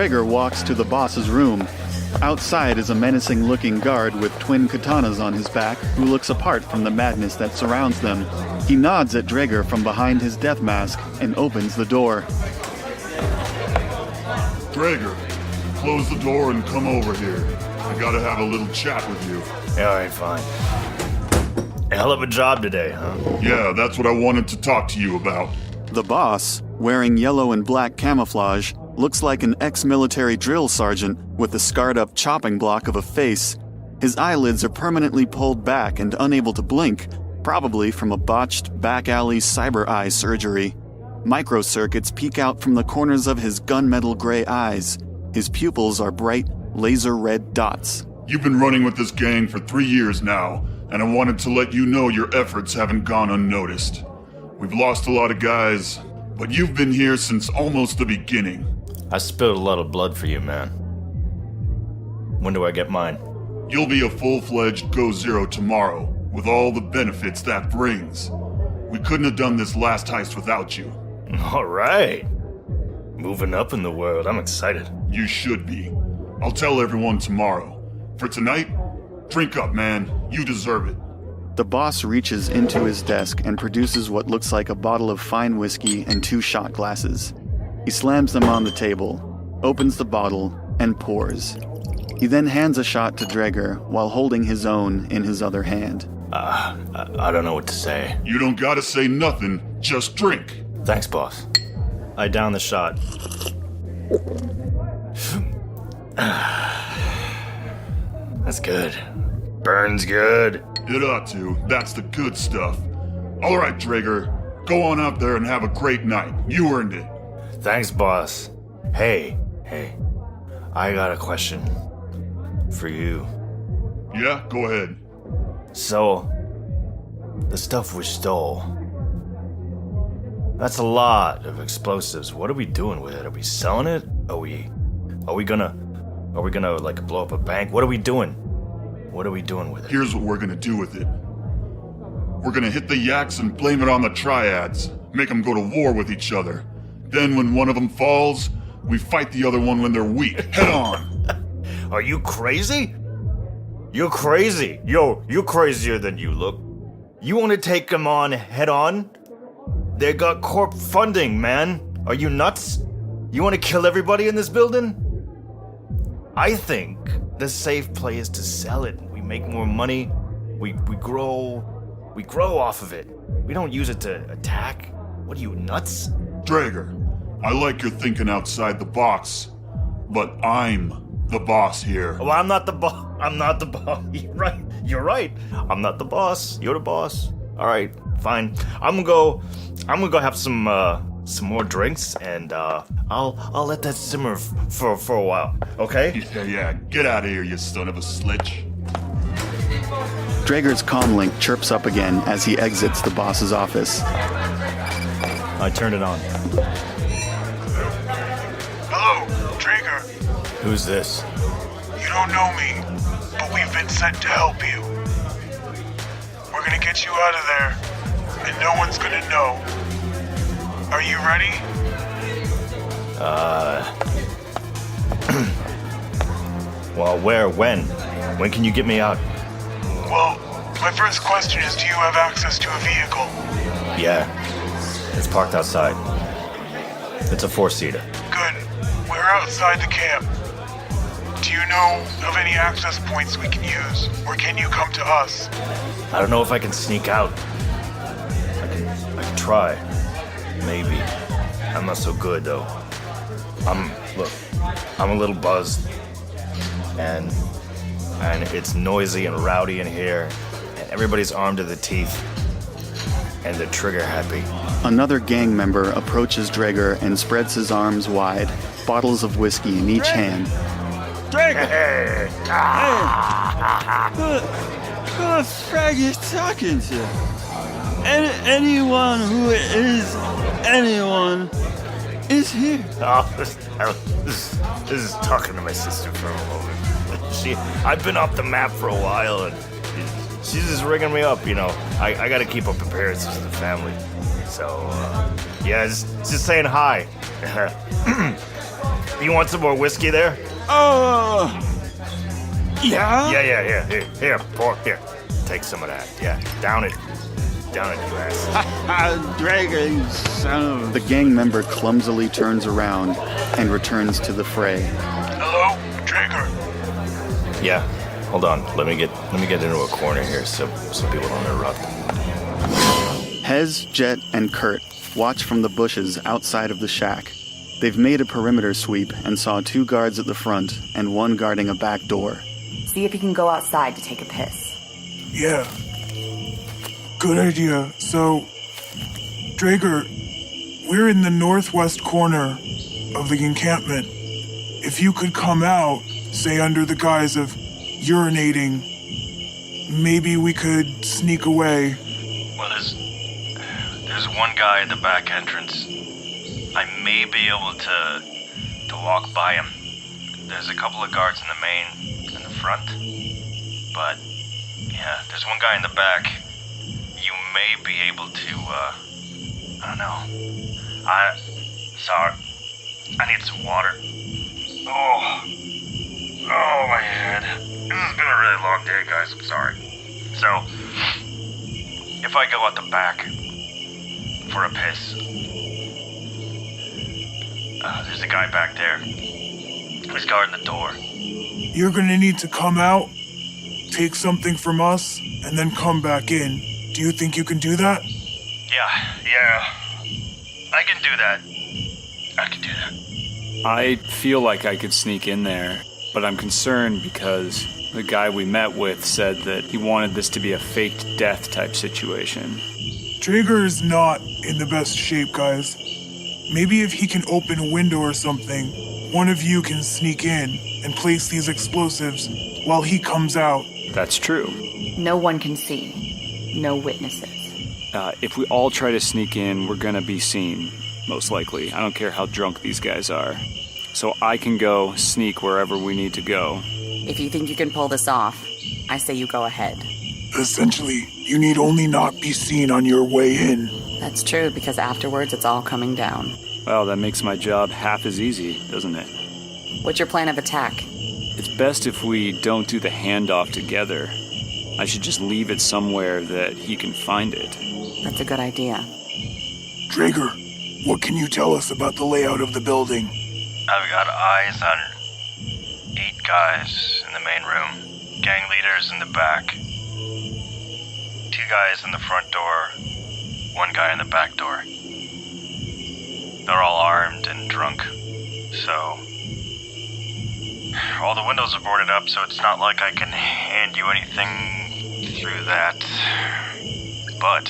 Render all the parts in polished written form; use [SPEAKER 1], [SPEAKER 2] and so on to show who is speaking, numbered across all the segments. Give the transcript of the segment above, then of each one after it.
[SPEAKER 1] Dreger walks to the boss's room. Outside is a menacing-looking guard with twin katanas on his back who looks apart from the madness that surrounds them. He nods at Dreger from behind his death mask and opens the door.
[SPEAKER 2] Dreger, close the door and come over here. I gotta have a little chat with you.
[SPEAKER 3] Yeah, alright, fine. A hell of a job today, huh?
[SPEAKER 2] Yeah, that's what I wanted to talk to you about.
[SPEAKER 1] The boss, wearing yellow and black camouflage, looks like an ex-military drill sergeant with the scarred-up chopping block of a face. His eyelids are permanently pulled back and unable to blink, probably from a botched back-alley cyber eye surgery. Microcircuits peek out from the corners of his gunmetal gray eyes. His pupils are bright, laser-red dots.
[SPEAKER 2] You've been running with this gang for 3 years now, and I wanted to let you know your efforts haven't gone unnoticed. We've lost a lot of guys, but you've been here since almost the beginning.
[SPEAKER 3] I spilled a lot of blood for you, man. When do I get mine?
[SPEAKER 2] You'll be a full-fledged Go Zero tomorrow, with all the benefits that brings. We couldn't have done this last heist without you.
[SPEAKER 3] Alright. Moving up in the world, I'm excited.
[SPEAKER 2] You should be. I'll tell everyone tomorrow. For tonight, drink up, man. You deserve it.
[SPEAKER 1] The boss reaches into his desk and produces what looks like a bottle of fine whiskey and 2 shot glasses. He slams them on the table, opens the bottle, and pours. He then hands a shot to Dreger while holding his own in his other hand.
[SPEAKER 3] I don't know what to say.
[SPEAKER 2] You don't gotta say nothing, just drink.
[SPEAKER 3] Thanks, boss. I down the shot. That's good. Burns good.
[SPEAKER 2] It ought to. That's the good stuff. All right, Dreger. Go on out there and have a great night. You earned it.
[SPEAKER 3] Thanks, boss. Hey. I got a question for you.
[SPEAKER 2] Yeah, go ahead.
[SPEAKER 3] So, the stuff we stole, that's a lot of explosives. What are we doing with it? Are we selling it? Are we gonna like blow up a bank? What are we doing? What are we doing with it?
[SPEAKER 2] Here's what we're gonna do with it. We're gonna hit the yaks and blame it on the triads. Make them go to war with each other. Then when one of them falls, we fight the other one when they're weak. Head on!
[SPEAKER 3] Are you crazy? You're crazy. Yo, you're crazier than you look. You want to take them on head on? They got corp funding, man. Are you nuts? You want to kill everybody in this building? I think the safe play is to sell it. We make more money. We grow off of it. We don't use it to attack. What are you, nuts?
[SPEAKER 2] Dreger, I like your thinking outside the box, but I'm the boss here.
[SPEAKER 3] Well, I'm not the boss. I'm not the boss. You're right. I'm not the boss. You're the boss. All right, fine. I'm gonna go have some more drinks, and I'll let that simmer for a while. Okay?
[SPEAKER 2] Yeah. Get out of here, you son of a slitch.
[SPEAKER 1] Dreger's comlink chirps up again as he exits the boss's office.
[SPEAKER 3] I turned it on.
[SPEAKER 4] Hello, Dreger.
[SPEAKER 3] Who's this?
[SPEAKER 4] You don't know me, but we've been sent to help you. We're gonna get you out of there, and no one's gonna know. Are you ready?
[SPEAKER 3] Well, where, when? When can you get me out?
[SPEAKER 4] Well, my first question is, do you have access to a vehicle?
[SPEAKER 3] Yeah, it's parked outside. It's a 4-seater.
[SPEAKER 4] Good. We're outside the camp. Do you know of any access points we can use, or can you come to us?
[SPEAKER 3] I don't know if I can sneak out. I can try. Maybe. I'm not so good, though. I'm a little buzzed. And it's noisy and rowdy in here. And everybody's armed to the teeth. And they're trigger happy.
[SPEAKER 1] Another gang member approaches Dreger and spreads his arms wide, bottles of whiskey in each hand.
[SPEAKER 5] Dreger! Hey! Who the frag you talking to? Anyone who is anyone is here.
[SPEAKER 3] Oh, this is talking to my sister for a moment. I've been off the map for a while, and she's just ringing me up, you know. I gotta keep up appearances to the family. So, yeah, just saying hi. You want some more whiskey there?
[SPEAKER 5] Yeah?
[SPEAKER 3] Yeah. Here, pour, here. Take some of that. Yeah, down it in the glass.
[SPEAKER 5] Dreger, you son of...
[SPEAKER 1] The gang member clumsily turns around and returns to the fray.
[SPEAKER 4] Hello, Dreger.
[SPEAKER 3] Yeah, hold on. Let me get into a corner here so people don't interrupt.
[SPEAKER 1] Hez, Jet, and Kurt watch from the bushes outside of the shack. They've made a perimeter sweep and saw 2 guards at the front and 1 guarding a back door.
[SPEAKER 6] See if you can go outside to take a piss.
[SPEAKER 4] Yeah. Good idea. So, Dreger, we're in the northwest corner of the encampment. If you could come out, say under the guise of urinating, maybe we could sneak away.
[SPEAKER 7] Well, there's one guy at the back entrance. I may be able to walk by him. There's a couple of guards in the front. But, yeah, there's one guy in the back. You may be able to, I don't know. Sorry. I need some water. Oh, my head. This has been a really long day, guys. I'm sorry. So, if I go out the back for a piss, there's a guy back there. He's guarding the door.
[SPEAKER 4] You're gonna need to come out, take something from us, and then come back in. Do you think you can do that?
[SPEAKER 7] Yeah. I can do that.
[SPEAKER 8] I feel like I could sneak in there, but I'm concerned because the guy we met with said that he wanted this to be a faked death type situation.
[SPEAKER 4] Dreger is not in the best shape, guys. Maybe if he can open a window or something, one of you can sneak in and place these explosives while he comes out.
[SPEAKER 8] That's true.
[SPEAKER 6] No one can see. No witnesses.
[SPEAKER 8] If we all try to sneak in, we're gonna be seen, most likely. I don't care how drunk these guys are. So I can go sneak wherever we need to go.
[SPEAKER 6] If you think you can pull this off, I say you go ahead.
[SPEAKER 4] Essentially, you need only not be seen on your way in.
[SPEAKER 6] That's true, because afterwards it's all coming down.
[SPEAKER 8] Well, that makes my job half as easy, doesn't it?
[SPEAKER 6] What's your plan of attack?
[SPEAKER 8] It's best if we don't do the handoff together. I should just leave it somewhere that he can find it.
[SPEAKER 6] That's a good idea.
[SPEAKER 4] Dreger, what can you tell us about the layout of the building?
[SPEAKER 7] I've got eyes on 8 guys in the main room. Gang leaders in the back. 2 guys in the front door. 1 guy in the back door. They're all armed and drunk. So, all the windows are boarded up, so it's not like I can hand you anything through that. But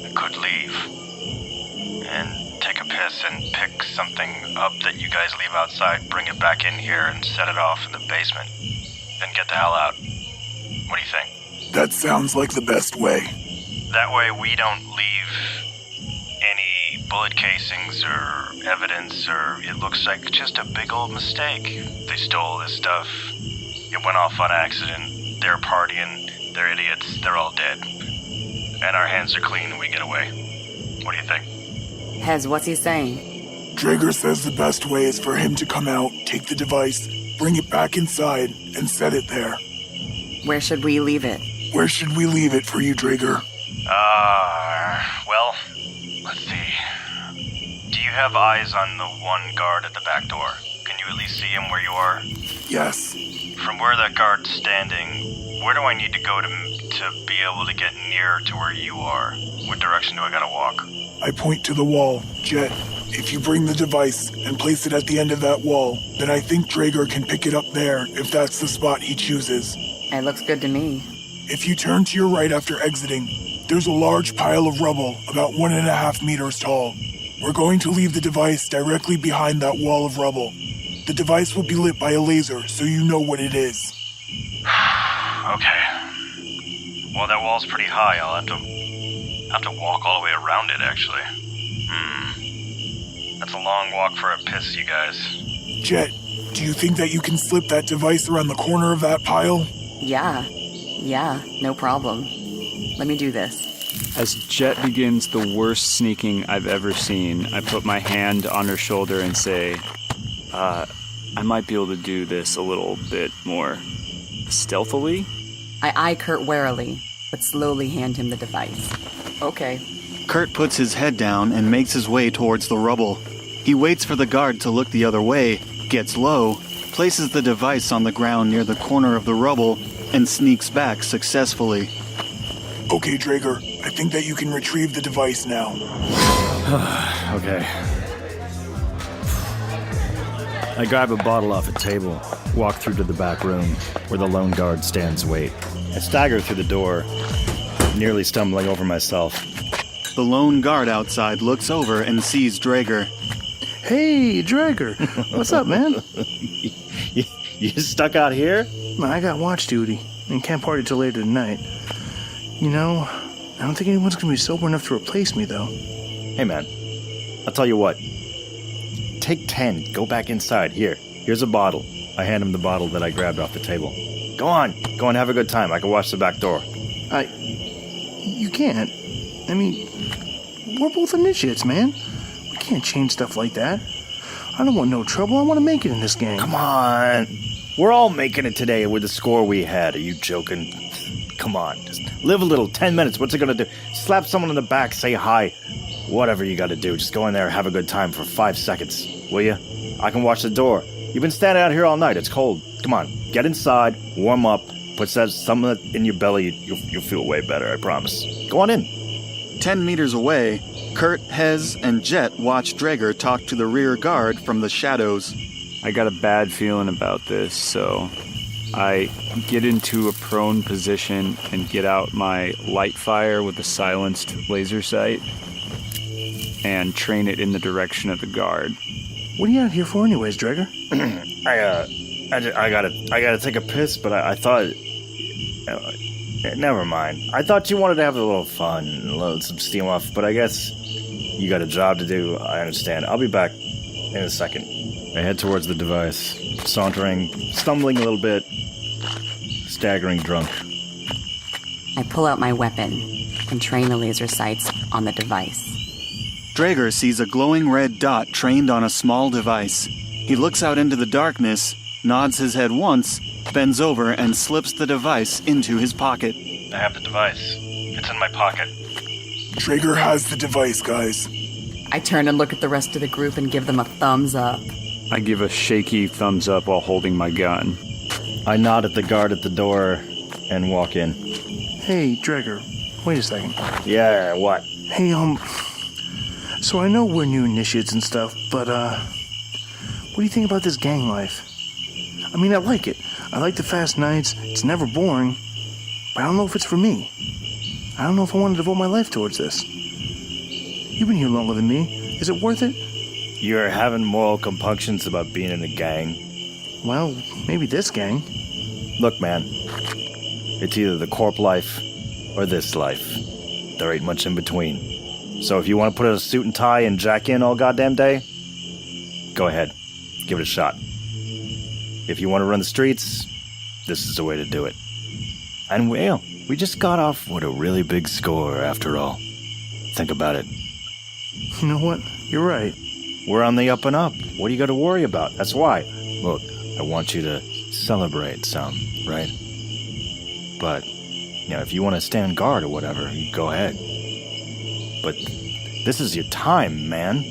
[SPEAKER 7] I could leave and take a piss and pick something up that you guys leave outside, bring it back in here and set it off in the basement. Then get the hell out. What do you think?
[SPEAKER 4] That sounds like the best way.
[SPEAKER 7] That way we don't leave any bullet casings or evidence, or it looks like just a big old mistake. They stole this stuff. It went off on accident. They're partying. They're idiots. They're all dead. And our hands are clean and we get away. What do you think?
[SPEAKER 6] Hez, what's he saying?
[SPEAKER 4] Dreger says the best way is for him to come out, take the device, bring it back inside, and set it there.
[SPEAKER 6] Where should we leave it?
[SPEAKER 4] Where should we leave it for you, Dreger?
[SPEAKER 7] Well, let's see. Do you have eyes on the 1 guard at the back door? Can you at least see him where you are?
[SPEAKER 4] Yes.
[SPEAKER 7] From where that guard's standing, where do I need to go to be able to get near to where you are? What direction do I gotta walk?
[SPEAKER 4] I point to the wall. Jet, if you bring the device and place it at the end of that wall, then I think Dreger can pick it up there if that's the spot he chooses.
[SPEAKER 6] It looks good to me.
[SPEAKER 4] If you turn to your right after exiting, there's a large pile of rubble about 1.5 meters tall. We're going to leave the device directly behind that wall of rubble. The device will be lit by a laser, so you know what it is.
[SPEAKER 7] Okay. Well, that wall's pretty high. I'll have to walk all the way around it, actually. That's a long walk for a piss, you guys.
[SPEAKER 4] Jet, do you think that you can slip that device around the corner of that pile?
[SPEAKER 6] Yeah, no problem. Let me do this.
[SPEAKER 8] As Jet begins the worst sneaking I've ever seen, I put my hand on her shoulder and say, I might be able to do this a little bit more stealthily.
[SPEAKER 6] I eye Kurt warily, but slowly hand him the device. Okay.
[SPEAKER 1] Kurt puts his head down and makes his way towards the rubble. He waits for the guard to look the other way, gets low, places the device on the ground near the corner of the rubble, and sneaks back successfully.
[SPEAKER 4] Okay, Dreger, I think that you can retrieve the device now.
[SPEAKER 9] Okay. I grab a bottle off a table, walk through to the back room, where the lone guard stands wait. I stagger through the door, nearly stumbling over myself.
[SPEAKER 1] The lone guard outside looks over and sees Dreger.
[SPEAKER 10] Hey, Dreger. What's up, man?
[SPEAKER 9] You stuck out here?
[SPEAKER 10] I got watch duty and can't party till later tonight. You know, I don't think anyone's gonna be sober enough to replace me, though.
[SPEAKER 9] Hey, man. I'll tell you what. Take 10. Go back inside. Here's a bottle. I hand him the bottle that I grabbed off the table. Go on, have a good time. I can watch the back door.
[SPEAKER 10] You can't. I mean, we're both initiates, man. We can't change stuff like that. I don't want no trouble. I want to make it in this game.
[SPEAKER 9] Come on. We're all making it today with the score we had. Are you joking? Come on. Just live a little. 10 minutes. What's it going to do? Slap someone in the back, say hi. Whatever you got to do. Just go in there, have a good time for 5 seconds. Will you? I can watch the door. You've been standing out here all night. It's cold. Come on. Get inside. Warm up. Put some of it in your belly. You'll feel way better, I promise. Go on in.
[SPEAKER 1] 10 meters away, Kurt, Hez, and Jet watch Dreger talk to the rear guard from the shadows.
[SPEAKER 8] I got a bad feeling about this, so I get into a prone position and get out my light fire with a silenced laser sight and train it in the direction of the guard.
[SPEAKER 10] What are you out here for anyways, Dreger?
[SPEAKER 9] I gotta take a piss, but I thought... never mind. I thought you wanted to have a little fun, let some steam off, but I guess you got a job to do. I understand. I'll be back in a second. I head towards the device, sauntering, stumbling a little bit, staggering drunk.
[SPEAKER 6] I pull out my weapon and train the laser sights on the device.
[SPEAKER 1] Dreger sees a glowing red dot trained on a small device. He looks out into the darkness, nods his head once, bends over and slips the device into his pocket.
[SPEAKER 7] I have the device. It's in my pocket.
[SPEAKER 4] Dreger has the device, guys.
[SPEAKER 6] I turn and look at the rest of the group and give them a thumbs up.
[SPEAKER 8] I give a shaky thumbs up while holding my gun.
[SPEAKER 9] I nod at the guard at the door and walk in.
[SPEAKER 10] Hey, Dreger. Wait a second.
[SPEAKER 9] Yeah, what?
[SPEAKER 10] Hey, so I know we're new initiates and stuff, but, what do you think about this gang life? I mean, I like it. I like the fast nights. It's never boring. But I don't know if it's for me. I don't know if I want to devote my life towards this. You've been here longer than me. Is it worth it?
[SPEAKER 9] You're having moral compunctions about being in a gang.
[SPEAKER 10] Well, maybe this gang.
[SPEAKER 9] Look, man. It's either the corp life or this life. There ain't much in between. So if you want to put on a suit and tie and jack in all goddamn day, go ahead. Give it a shot. If you want to run the streets, this is the way to do it. And we just got off with a really big score after all. Think about it.
[SPEAKER 10] You know what? You're right.
[SPEAKER 9] We're on the up and up. What do you got to worry about? That's why. Look, I want you to celebrate some, right? But, if you want to stand guard or whatever, you go ahead. But this is your time, man.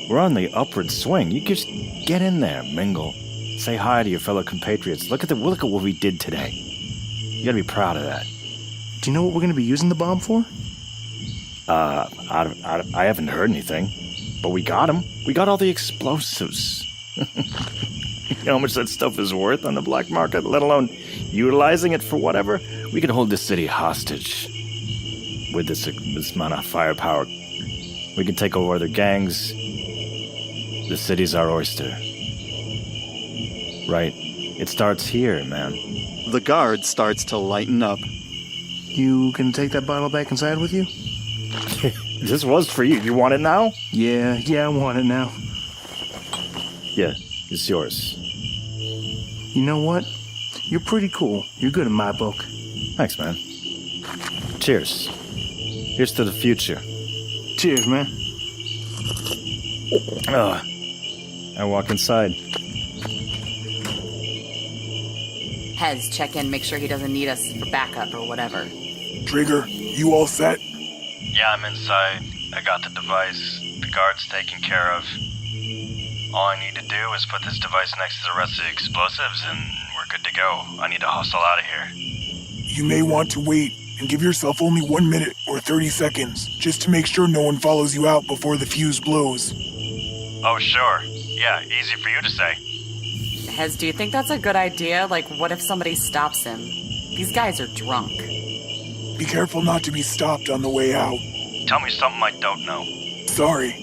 [SPEAKER 9] We're on the upward swing. You just get in there, mingle. Say hi to your fellow compatriots. Look at what we did today. You gotta be proud of that.
[SPEAKER 10] Do you know what we're gonna be using the bomb for?
[SPEAKER 9] I haven't heard anything. But we got them. We got all the explosives. You know how much that stuff is worth on the black market, let alone utilizing it for whatever? We could hold this city hostage with this amount of firepower. We can take over other gangs. The city's our oyster. Right? It starts here, man.
[SPEAKER 1] The guard starts to lighten up.
[SPEAKER 10] You can take that bottle back inside with you?
[SPEAKER 9] This was for you. You want it now?
[SPEAKER 10] Yeah, I want it now.
[SPEAKER 9] Yeah, it's yours.
[SPEAKER 10] You know what? You're pretty cool. You're good in my book.
[SPEAKER 9] Thanks, man. Cheers. Here's to the future.
[SPEAKER 10] Cheers, man.
[SPEAKER 9] I walk inside.
[SPEAKER 6] Hez, check in, make sure he doesn't need us for backup or whatever.
[SPEAKER 4] Dreger, you all set?
[SPEAKER 7] Yeah, I'm inside. I got the device. The guard's taken care of. All I need to do is put this device next to the rest of the explosives and we're good to go. I need to hustle out of here.
[SPEAKER 4] You may want to wait and give yourself only 1 minute or 30 seconds, just to make sure no one follows you out before the fuse blows.
[SPEAKER 7] Oh, sure. Yeah, easy for you to say.
[SPEAKER 6] Hez, do you think that's a good idea? Like, what if somebody stops him? These guys are drunk.
[SPEAKER 4] Be careful not to be stopped on the way out.
[SPEAKER 7] Tell me something I don't know.
[SPEAKER 4] Sorry.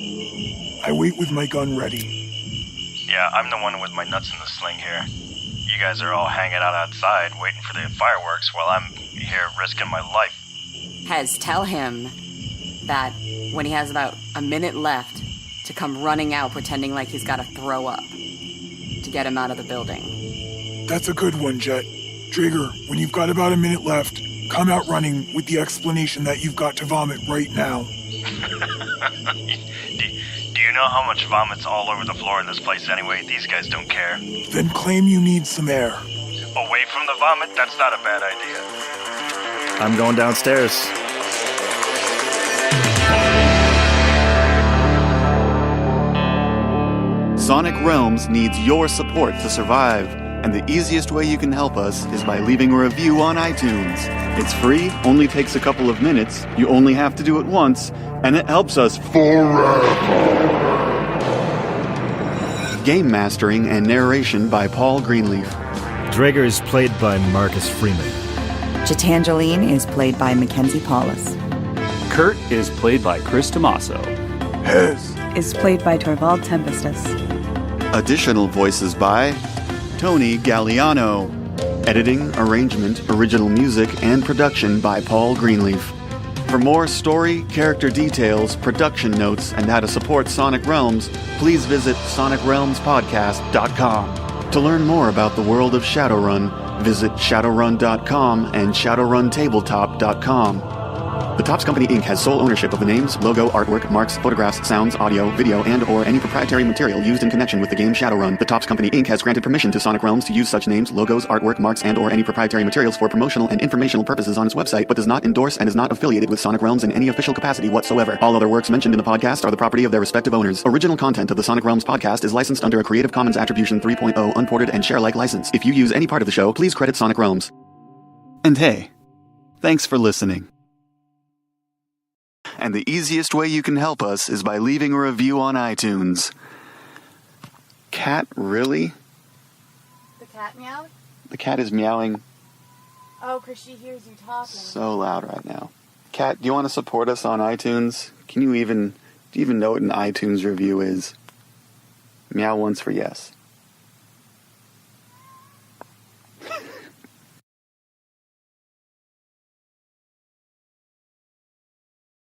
[SPEAKER 4] I wait with my gun ready.
[SPEAKER 7] Yeah, I'm the one with my nuts in the sling here. You guys are all hanging out outside waiting for the fireworks while I'm here risking my life.
[SPEAKER 6] Hez, tell him that when he has about a minute left to come running out pretending like he's got to throw up to get him out of the building.
[SPEAKER 4] That's a good one, Jet. Dreger, when you've got about a minute left, come out running with the explanation that you've got to vomit right now.
[SPEAKER 7] Do you know how much vomit's all over the floor in this place anyway? These guys don't care.
[SPEAKER 4] Then claim you need some air.
[SPEAKER 7] Away from the vomit? That's not a bad idea.
[SPEAKER 9] I'm going downstairs.
[SPEAKER 1] Sonic Realms needs your support to survive, and the easiest way you can help us is by leaving a review on iTunes. It's free, only takes a couple of minutes, you only have to do it once, and it helps us forever. Game mastering and narration by Paul Greenleaf.
[SPEAKER 9] Dreger is played by Marcus Freeman.
[SPEAKER 11] Chitangeline is played by Mackenzie Paulus.
[SPEAKER 8] Kurt is played by Chris Tomaso.
[SPEAKER 4] Hez
[SPEAKER 11] Is played by Torvald Tempestus.
[SPEAKER 1] Additional voices by Tony Galliano. Editing, arrangement, original music, and production by Paul Greenleaf. For more story, character details, production notes, and how to support Sonic Realms, please visit sonicrealmspodcast.com. To learn more about the world of Shadowrun, visit shadowrun.com and shadowruntabletop.com. The Topps Company Inc. has sole ownership of the names, logo, artwork, marks, photographs, sounds, audio, video, and/or any proprietary material used in connection with the game Shadowrun. The Topps Company Inc. has granted permission to Sonic Realms to use such names, logos, artwork, marks, and/or any proprietary materials for promotional and informational purposes on its website, but does not endorse and is not affiliated with Sonic Realms in any official capacity whatsoever. All other works mentioned in the podcast are the property of their respective owners. Original content of the Sonic Realms podcast is licensed under a Creative Commons Attribution 3.0 unported and share-alike license. If you use any part of the show, please credit Sonic Realms. And hey, thanks for listening. And the easiest way you can help us is by leaving a review on iTunes. Cat, really?
[SPEAKER 12] The cat meowed?
[SPEAKER 1] The cat is meowing
[SPEAKER 12] Oh, because she hears you talking.
[SPEAKER 1] so loud right now. Cat, do you want to support us on iTunes? Do you even know what an iTunes review is? Meow once for yes.